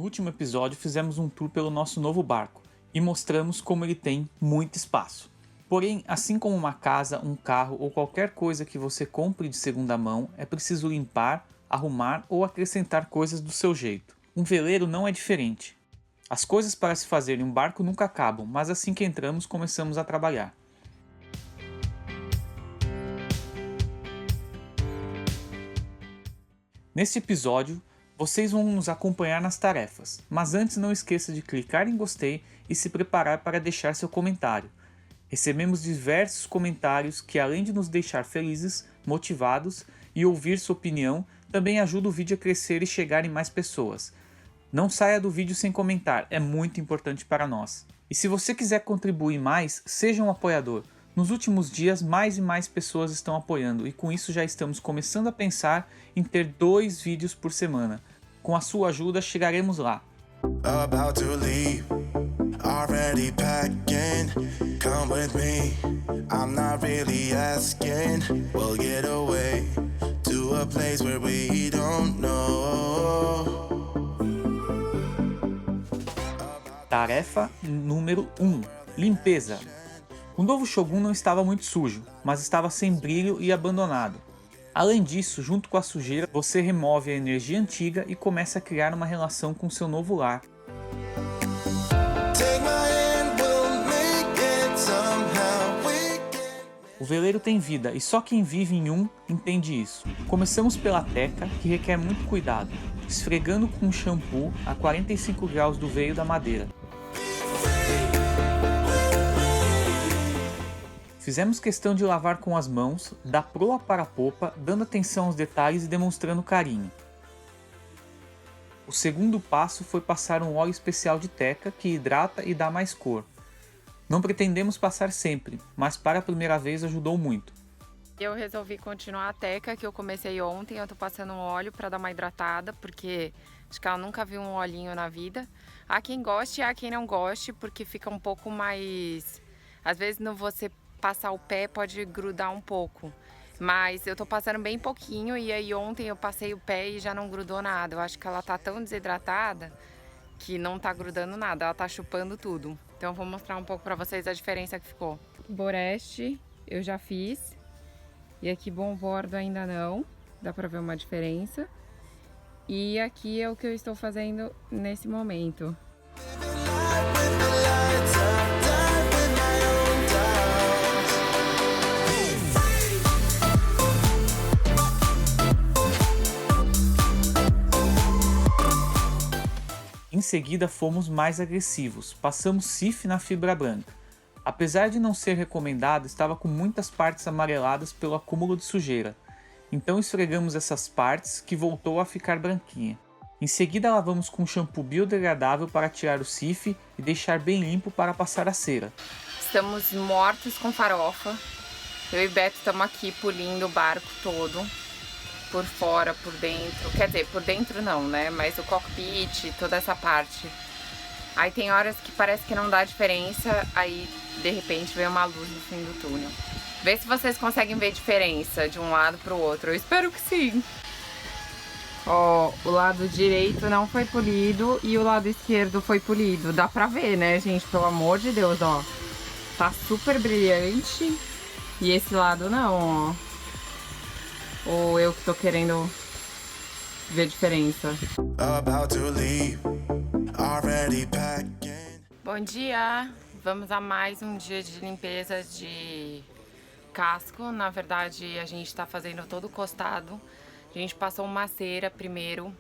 No último episódio fizemos um tour pelo nosso novo barco e mostramos como ele tem muito espaço. Porém, assim como uma casa, um carro ou qualquer coisa que você compre de segunda mão, é preciso limpar, arrumar ou acrescentar coisas do seu jeito. Um veleiro não é diferente. As coisas para se fazer em um barco nunca acabam, mas assim que entramos começamos a trabalhar. Neste episódio, vocês vão nos acompanhar nas tarefas, mas antes não esqueça de clicar em gostei e se preparar para deixar seu comentário. Recebemos diversos comentários que, além de nos deixar felizes, motivados e ouvir sua opinião, também ajuda o vídeo a crescer e chegar em mais pessoas. Não saia do vídeo sem comentar, é muito importante para nós. E se você quiser contribuir mais, seja um apoiador. Nos últimos dias, mais e mais pessoas estão apoiando e com isso já estamos começando a pensar em ter 2 vídeos por semana. Com a sua ajuda, chegaremos lá. About to leave, already packing. Come with me, I'm not really asking. We'll get away to a place where we don't know. Tarefa número 1: limpeza. O novo Shogun não estava muito sujo, mas estava sem brilho e abandonado. Além disso, junto com a sujeira, você remove a energia antiga e começa a criar uma relação com seu novo lar. O veleiro tem vida e só quem vive em um entende isso. Começamos pela teca, que requer muito cuidado, esfregando com shampoo a 45 graus do veio da madeira. Fizemos questão de lavar com as mãos, da proa para a popa, dando atenção aos detalhes e demonstrando carinho. O segundo passo foi passar um óleo especial de teca que hidrata e dá mais cor. Não pretendemos passar sempre, mas para a primeira vez ajudou muito. Eu resolvi continuar a teca que eu comecei ontem, eu tô passando um óleo para dar uma hidratada, porque acho que ela nunca viu um olhinho na vida. Há quem goste e há quem não goste, porque fica um pouco mais... Às vezes não você passar o pé pode grudar um pouco, mas eu tô passando bem pouquinho e aí ontem eu passei o pé e já não grudou nada. Eu acho que ela tá tão desidratada que não tá grudando nada, ela tá chupando tudo. Então eu vou mostrar um pouco pra vocês a diferença que ficou. Boreste eu já fiz e aqui Bom Bordo ainda não, dá pra ver uma diferença. E aqui é o que eu estou fazendo nesse momento. Em seguida fomos mais agressivos, passamos sif na fibra branca. Apesar de não ser recomendado, estava com muitas partes amareladas pelo acúmulo de sujeira. Então esfregamos essas partes, que voltou a ficar branquinha. Em seguida lavamos com shampoo biodegradável para tirar o sif e deixar bem limpo para passar a cera. Estamos mortos com farofa. Eu e Beto estamos aqui polindo o barco todo. Por fora, por dentro, quer dizer, por dentro não, né, mas o cockpit, toda essa parte. Aí tem horas que parece que não dá diferença, aí de repente vem uma luz no fim do túnel. Vê se vocês conseguem ver diferença de um lado pro outro, eu espero que sim. Ó, o lado direito não foi polido e o lado esquerdo foi polido, dá pra ver, né, gente, pelo amor de Deus, ó. Tá super brilhante e esse lado não, ó. Ou eu que tô querendo ver diferença. Bom dia! Vamos a mais um dia de limpeza de casco. Na verdade, a gente tá fazendo todo o costado. A gente passou uma cera primeiro.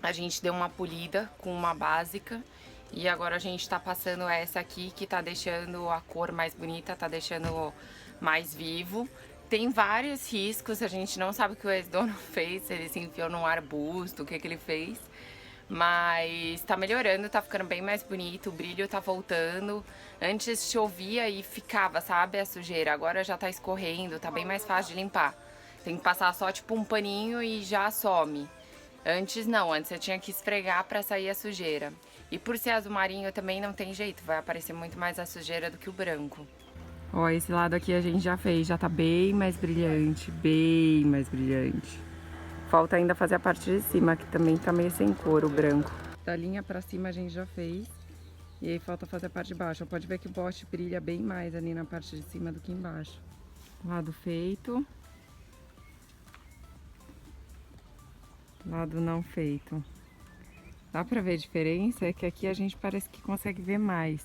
A gente deu uma polida com uma básica. E agora a gente tá passando essa aqui, que tá deixando a cor mais bonita, tá deixando mais vivo. Tem vários riscos, a gente não sabe o que o ex-dono fez, se ele se enfiou num arbusto, o que ele fez. Mas tá melhorando, tá ficando bem mais bonito, o brilho tá voltando. Antes chovia e ficava, sabe, a sujeira. Agora já tá escorrendo, tá bem mais fácil de limpar. Tem que passar só tipo um paninho e já some. Antes não, antes eu tinha que esfregar pra sair a sujeira. E por ser azul marinho também não tem jeito, vai aparecer muito mais a sujeira do que o branco. Ó, esse lado aqui a gente já fez, já tá bem mais brilhante, bem mais brilhante. Falta ainda fazer a parte de cima, que também tá meio sem cor, o branco. Da linha pra cima a gente já fez. E aí falta fazer a parte de baixo. Pode ver que o bote brilha bem mais ali na parte de cima do que embaixo. Lado feito. Lado não feito. Dá pra ver a diferença? É que aqui a gente parece que consegue ver mais.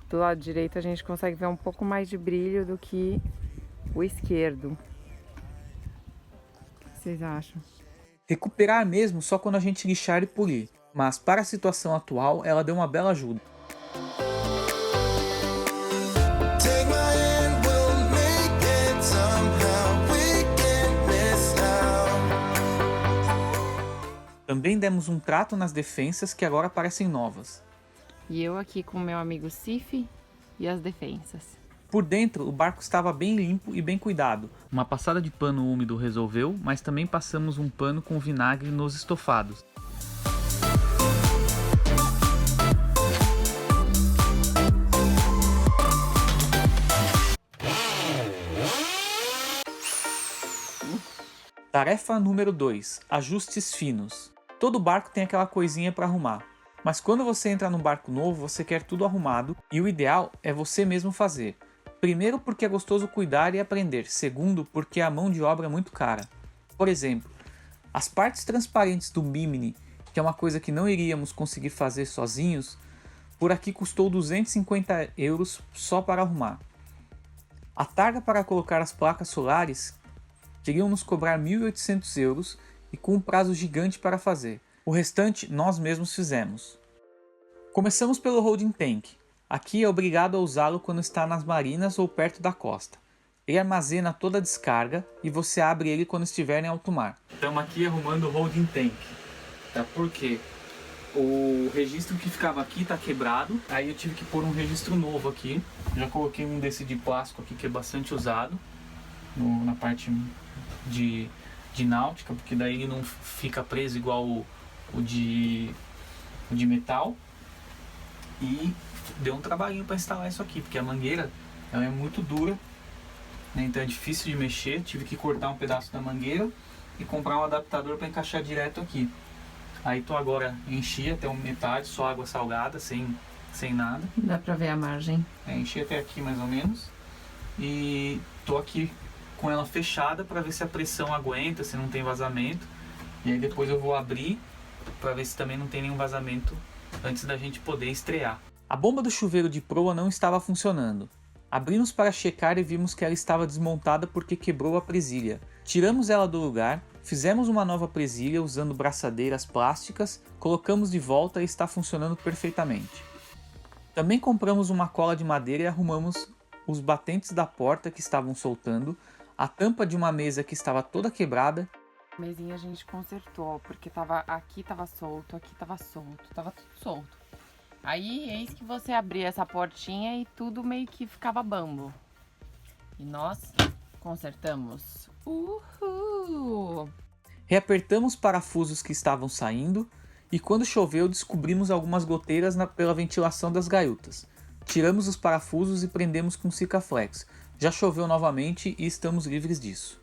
Do lado direito a gente consegue ver um pouco mais de brilho do que o esquerdo. O que vocês acham? Recuperar mesmo só quando a gente lixar e polir, mas para a situação atual ela deu uma bela ajuda. Take my hand, we'll make it somehow. We can't miss now. Também demos um trato nas defensas que agora parecem novas. E eu aqui com o meu amigo Cif e as defensas. Por dentro, o barco estava bem limpo e bem cuidado. Uma passada de pano úmido resolveu, mas também passamos um pano com vinagre nos estofados. Tarefa número 2. Ajustes finos. Todo barco tem aquela coisinha para arrumar. Mas quando você entra num barco novo, você quer tudo arrumado e o ideal é você mesmo fazer. Primeiro porque é gostoso cuidar e aprender. Segundo porque a mão de obra é muito cara. Por exemplo, as partes transparentes do Bimini, que é uma coisa que não iríamos conseguir fazer sozinhos, por aqui custou 250 € só para arrumar. A targa para colocar as placas solares queriam nos cobrar 1.800 € e com um prazo gigante para fazer. O restante nós mesmos fizemos. Começamos pelo holding tank. Aqui é obrigado a usá-lo quando está nas marinas ou perto da costa. Ele armazena toda a descarga e você abre ele quando estiver em alto mar. Estamos aqui arrumando o holding tank, tá? Porque o registro que ficava aqui está quebrado, aí eu tive que pôr um registro novo aqui. Já coloquei um desse de plástico aqui que é bastante usado na parte de náutica, porque daí ele não fica preso igual o de metal. E deu um trabalhinho para instalar isso aqui, porque a mangueira ela é muito dura, né? Então é difícil de mexer. Tive que cortar um pedaço da mangueira e comprar um adaptador para encaixar direto aqui. Aí tô agora enchi até metade, só água salgada, sem nada. Dá pra ver a margem. Enchi até aqui mais ou menos. E tô aqui com ela fechada para ver se a pressão aguenta, se não tem vazamento. E aí depois eu vou abrir para ver se também não tem nenhum vazamento antes da gente poder estrear. A bomba do chuveiro de proa não estava funcionando. Abrimos para checar e vimos que ela estava desmontada porque quebrou a presilha. Tiramos ela do lugar, fizemos uma nova presilha usando braçadeiras plásticas, colocamos de volta e está funcionando perfeitamente. Também compramos uma cola de madeira e arrumamos os batentes da porta que estavam soltando, a tampa de uma mesa que estava toda quebrada. A mesinha a gente consertou, porque aqui tava solto, tava tudo solto. Aí, eis que você abria essa portinha e tudo meio que ficava bambo. E nós consertamos. Uhul! Reapertamos parafusos que estavam saindo e quando choveu descobrimos algumas goteiras pela ventilação das gaiutas. Tiramos os parafusos e prendemos com Sikaflex. Já choveu novamente e estamos livres disso.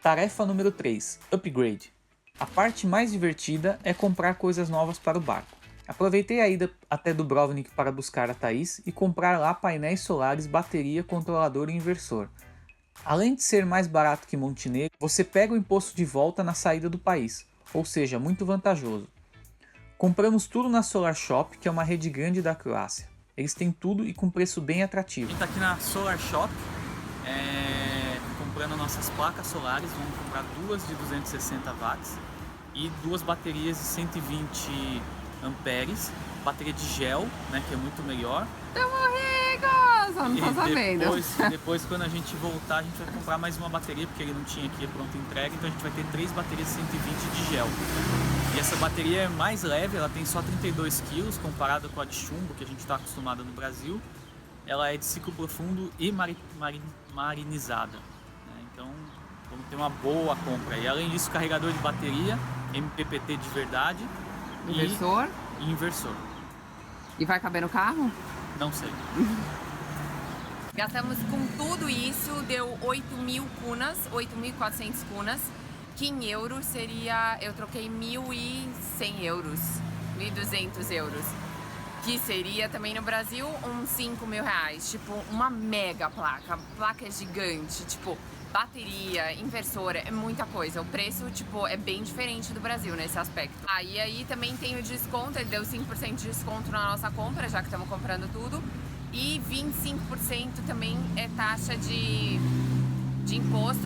Tarefa número 3. Upgrade. A parte mais divertida é comprar coisas novas para o barco. Aproveitei a ida até Dubrovnik para buscar a Thaís e comprar lá painéis solares, bateria, controlador e inversor. Além de ser mais barato que Montenegro, você pega o imposto de volta na saída do país, ou seja, muito vantajoso. Compramos tudo na Solar Shop, que é uma rede grande da Croácia. Eles têm tudo e com preço bem atrativo. A gente está aqui na Solar Shop, comprando nossas placas solares. Vamos comprar duas de 260 watts e duas baterias de 120 amperes, bateria de gel, né, que é muito melhor. Tamo ricos! Não tô sabendo. Depois, quando a gente voltar, a gente vai comprar mais uma bateria, porque ele não tinha aqui a pronta entrega, então a gente vai ter 3 baterias de 120 de gel. E essa bateria é mais leve, ela tem só 32 kg, comparada com a de chumbo, que a gente está acostumado no Brasil. Ela é de ciclo profundo e marinizada. Então, vamos ter uma boa compra. E além disso, carregador de bateria, MPPT de verdade Inversor. e inversor. E vai caber no carro? Não sei. Gastamos com tudo isso, deu 8.000 kunas, 8.400 kunas, que em euros seria, eu troquei 1.100 euros, 1.200 euros, que seria também no Brasil uns 5.000 reais, tipo uma mega placa, placa é gigante, tipo bateria, inversora, é muita coisa, o preço tipo é bem diferente do Brasil nesse aspecto. E aí também tem o desconto, ele deu 5% de desconto na nossa compra, já que estamos comprando tudo. E 25% também é taxa de imposto.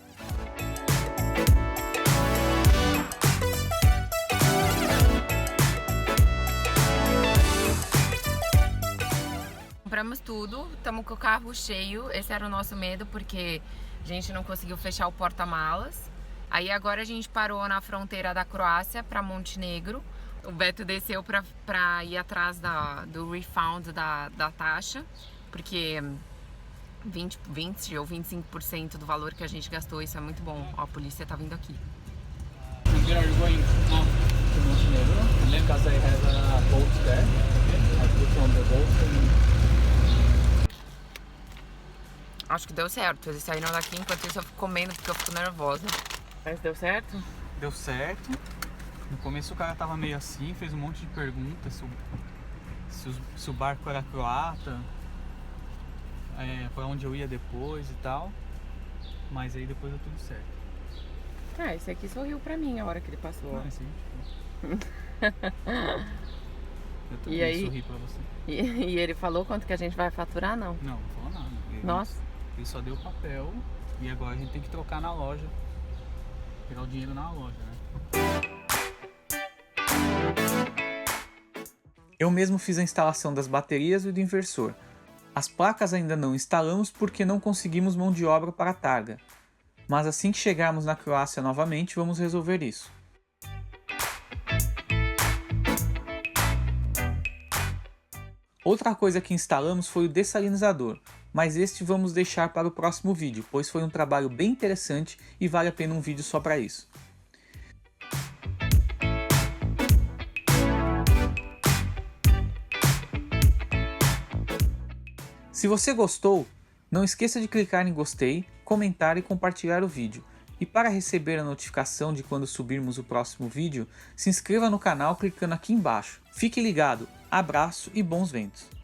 Compramos tudo, estamos com o carro cheio, esse era o nosso medo, porque a gente não conseguiu fechar o porta-malas. Aí agora a gente parou na fronteira da Croácia para Montenegro. O Beto desceu para ir atrás do refund da taxa, porque 20 ou 25% do valor que a gente gastou, isso é muito bom. Ó, a polícia tá vindo aqui. We are going now to Montenegro, because I have a boat there. I put on the boat and... Acho que deu certo, eles saíram daqui, enquanto isso eu fico comendo porque eu fico nervosa. Mas deu certo? Deu certo. No começo o cara tava meio assim, fez um monte de perguntas se o barco era croata, pra onde eu ia depois e tal. Mas aí depois deu tudo certo. Esse aqui sorriu pra mim a hora que ele passou. Sim. Eu também E aí? sorri pra você. E ele falou quanto que a gente vai faturar, não? Não falou nada. Nossa. Ele só deu o papel e agora a gente tem que trocar na loja. Pegar o dinheiro na loja, né? Eu mesmo fiz a instalação das baterias e do inversor. As placas ainda não instalamos porque não conseguimos mão de obra para a targa. Mas assim que chegarmos na Croácia novamente, vamos resolver isso. Outra coisa que instalamos foi o dessalinizador, mas este vamos deixar para o próximo vídeo, pois foi um trabalho bem interessante e vale a pena um vídeo só para isso. Se você gostou, não esqueça de clicar em gostei, comentar e compartilhar o vídeo. E para receber a notificação de quando subirmos o próximo vídeo, se inscreva no canal clicando aqui embaixo. Fique ligado, abraço e bons ventos!